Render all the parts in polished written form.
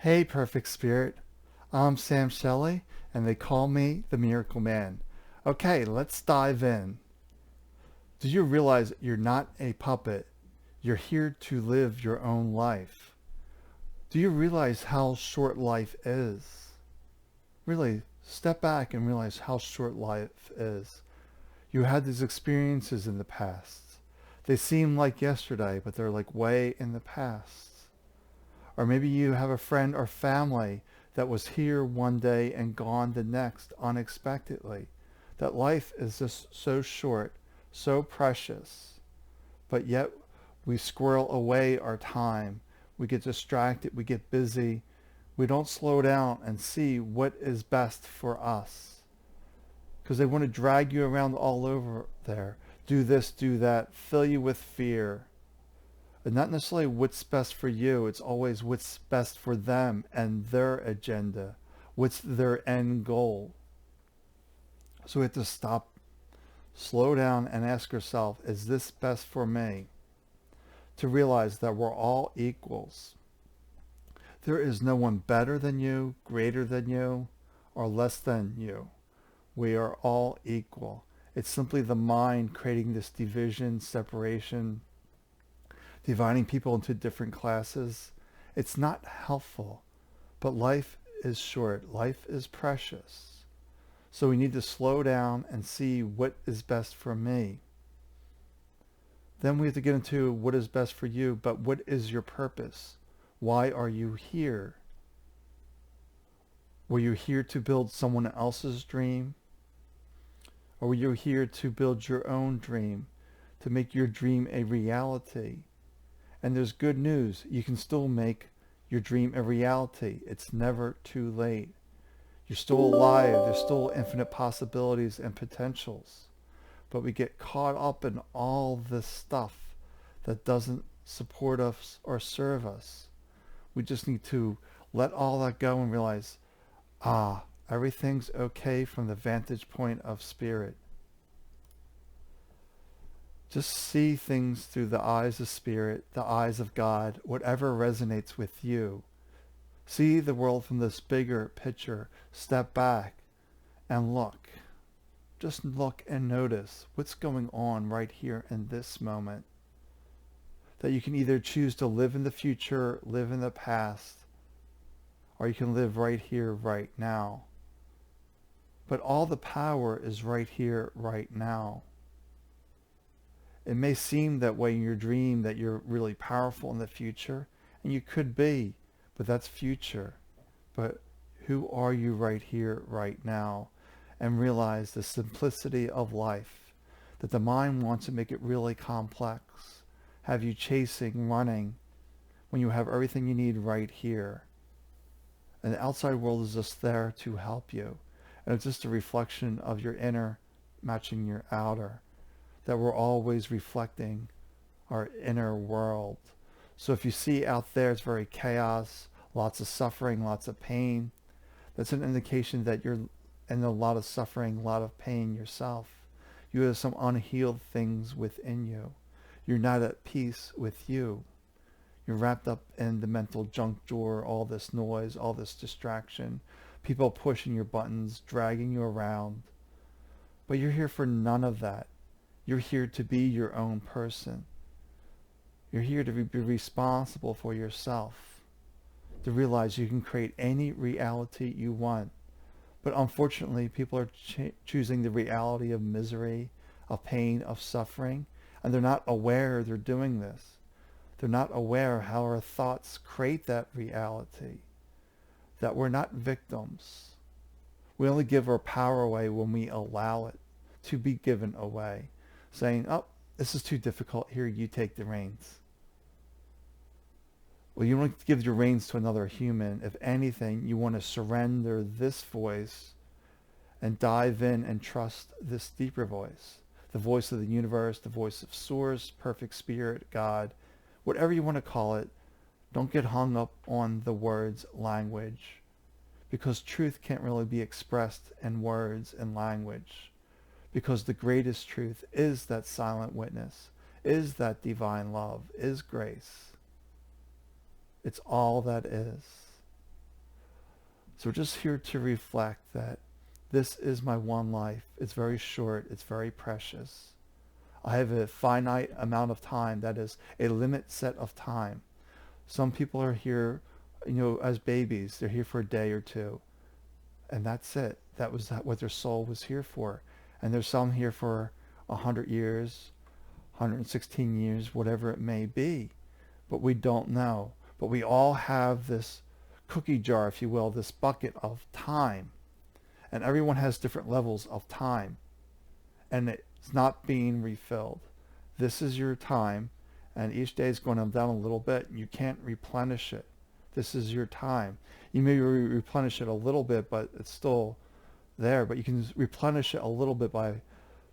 Hey, Perfect Spirit. I'm Sam Shelley, and they call me the Miracle Man. Okay, let's dive in. Do you realize you're not a puppet? You're here to live your own life. Do you realize how short life is? Really, step back and realize how short life is. You had these experiences in the past. They seem like yesterday, but they're like way in the past. Or maybe you have a friend or family that was here one day and gone the next unexpectedly. That life is just so short, so precious, but yet we squirrel away our time. We get distracted, we get busy. We don't slow down and see what is best for us. Because they want to drag you around all over there. Do this, do that, fill you with fear. And not necessarily what's best for you, it's always what's best for them and their agenda. What's their end goal? So we have to stop, slow down, and ask yourself, is this best for me? To realize that we're all equals. There is no one better than you, greater than you, or less than you. We are all equal. It's simply the mind creating this division, separation, dividing people into different classes. It's not helpful. But life is short. Life is precious. So we need to slow down and see what is best for me. Then we have to get into what is best for you, but what is your purpose? Why are you here? Were you here to build someone else's dream? Or were you here to build your own dream, to make your dream a reality? And there's good news. You can still make your dream a reality. It's never too late. You're still alive. There's still infinite possibilities and potentials. But we get caught up in all this stuff that doesn't support us or serve us. We just need to let all that go and realize, everything's okay from the vantage point of spirit. Just see things through the eyes of spirit, the eyes of God, whatever resonates with you. See the world from this bigger picture. Step back and look. Just look and notice what's going on right here in this moment. That you can either choose to live in the future, live in the past, or you can live right here, right now. But all the power is right here, right now. It may seem that way in your dream that you're really powerful in the future, and you could be, but that's future. But who are you right here, right now? And realize the simplicity of life, that the mind wants to make it really complex, have you chasing, running, when you have everything you need right here. And the outside world is just there to help you. And it's just a reflection of your inner matching your outer, that we're always reflecting our inner world. So if you see out there it's very chaos, lots of suffering, lots of pain, that's an indication that you're in a lot of suffering, a lot of pain yourself. You have some unhealed things within you. You're not at peace with you. You're wrapped up in the mental junk drawer, all this noise, all this distraction, people pushing your buttons, dragging you around. But you're here for none of that. You're here to be your own person. You're here to be responsible for yourself, to realize you can create any reality you want. But unfortunately, people are choosing the reality of misery, of pain, of suffering, and they're not aware they're doing this. They're not aware how our thoughts create that reality, that we're not victims. We only give our power away when we allow it to be given away, saying, oh, this is too difficult, here, you take the reins. Well, you want to give your reins to another human. If anything, you want to surrender this voice and dive in and trust this deeper voice, the voice of the universe, the voice of Source, Perfect Spirit, God, whatever you want to call it. Don't get hung up on the words, language, because truth can't really be expressed in words and language, because the greatest truth is that silent witness, is that divine love, is grace. It's all that is. So we're just here to reflect that this is my one life. It's very short. It's very precious. I have a finite amount of time. That is a limit set of time. Some people are here, as babies. They're here for a day or two. And that's it. That was what their soul was here for. And there's some here for 100 years, 116 years, whatever it may be. But we don't know. But we all have this cookie jar, if you will, this bucket of time. And everyone has different levels of time. And it's not being refilled. This is your time. And each day is going down a little bit. And you can't replenish it. This is your time. You may replenish it a little bit, but it's still there. But you can replenish it a little bit by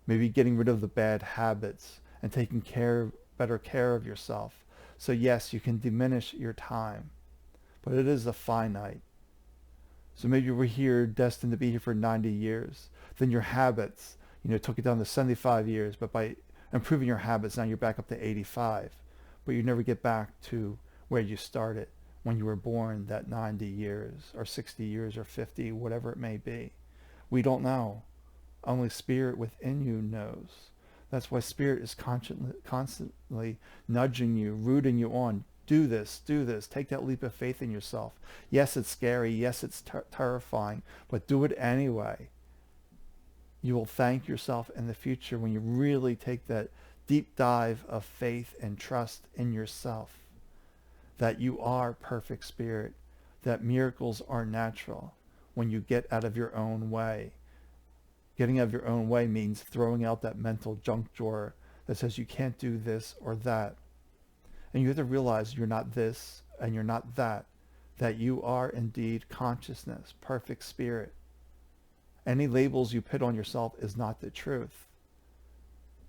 maybe getting rid of the bad habits and taking better care of yourself. So yes, you can diminish your time, but it is a finite. So maybe we're here destined to be here for 90 years. Then your habits, took you down to 75 years, but by improving your habits, now you're back up to 85. But you never get back to where you started when you were born, that 90 years or 60 years or 50, whatever it may be. We don't know. Only spirit within you knows. That's why spirit is constantly nudging you, rooting you on. Do this, take that leap of faith in yourself. Yes, it's scary. Yes, it's terrifying, but do it anyway. You will thank yourself in the future when you really take that deep dive of faith and trust in yourself, that you are perfect spirit, that miracles are natural when you get out of your own way. Getting out of your own way means throwing out that mental junk drawer that says you can't do this or that. And you have to realize you're not this and you're not that you are indeed consciousness, perfect spirit. Any labels you put on yourself is not the truth.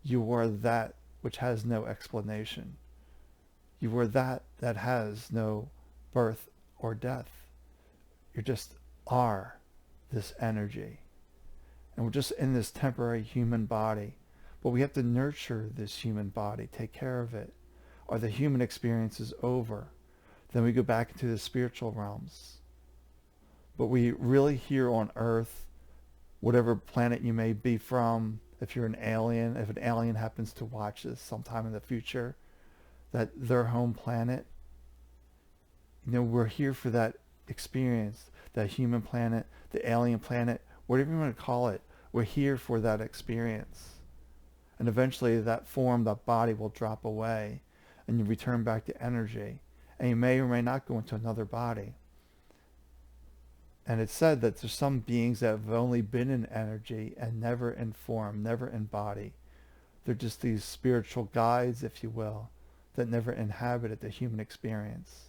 You are that which has no explanation. You are that has no birth or death. You just are this energy. And we're just in this temporary human body. But we have to nurture this human body, take care of it. Or the human experience is over. Then we go back into the spiritual realms. But we really here on Earth, whatever planet you may be from, if you're an alien, if an alien happens to watch this sometime in the future, that their home planet, we're here for that experience, that human planet, the alien planet, whatever you want to call it. We're here for that experience. And eventually that form, that body will drop away and you return back to energy. And you may or may not go into another body. And it's said that there's some beings that have only been in energy and never in form, never in body. They're just these spiritual guides, if you will, that never inhabited the human experience.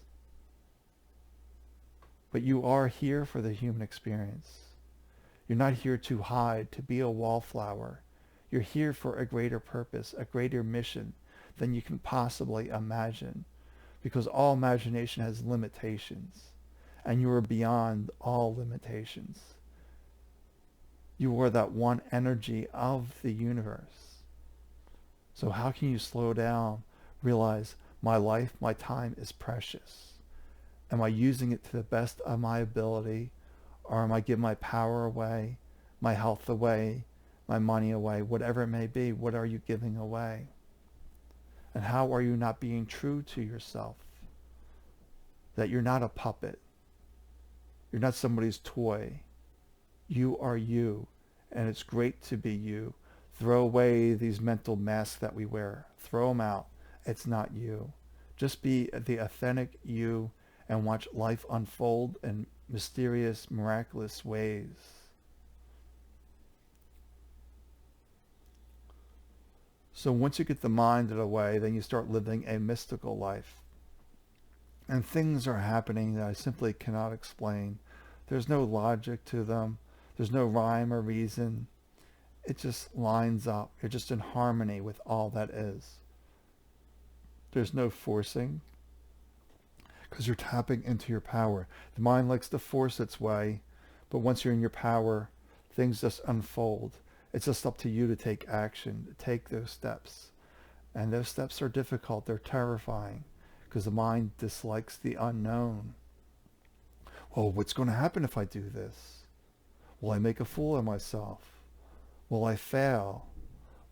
But you are here for the human experience. You're not here to hide, to be a wallflower. You're here for a greater purpose, a greater mission than you can possibly imagine. Because all imagination has limitations. And you are beyond all limitations. You are that one energy of the universe. So how can you slow down, realize my life, my time is precious? Am I using it to the best of my ability? Or am I giving my power away, my health away, my money away, whatever it may be? What are you giving away? And how are you not being true to yourself? That you're not a puppet. You're not somebody's toy. You are you, and it's great to be you. Throw away these mental masks that we wear. Throw them out. It's not you. Just be the authentic you and watch life unfold in mysterious, miraculous ways. So once you get the mind out of the way, then you start living a mystical life. And things are happening that I simply cannot explain. There's no logic to them. There's no rhyme or reason. It just lines up. You're just in harmony with all that is. There's no forcing, because you're tapping into your power. The mind likes to force its way, but once you're in your power, things just unfold. It's just up to you to take action, to take those steps. And those steps are difficult. They're terrifying, because the mind dislikes the unknown. Oh, what's going to happen if I do this? Will I make a fool of myself? Will I fail?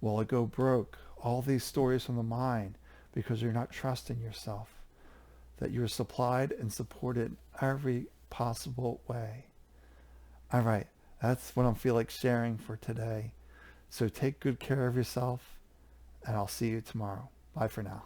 Will I go broke? All these stories from the mind because you're not trusting yourself, that you're supplied and supported every possible way. All right, that's what I feel like sharing for today. So take good care of yourself, and I'll see you tomorrow. Bye for now.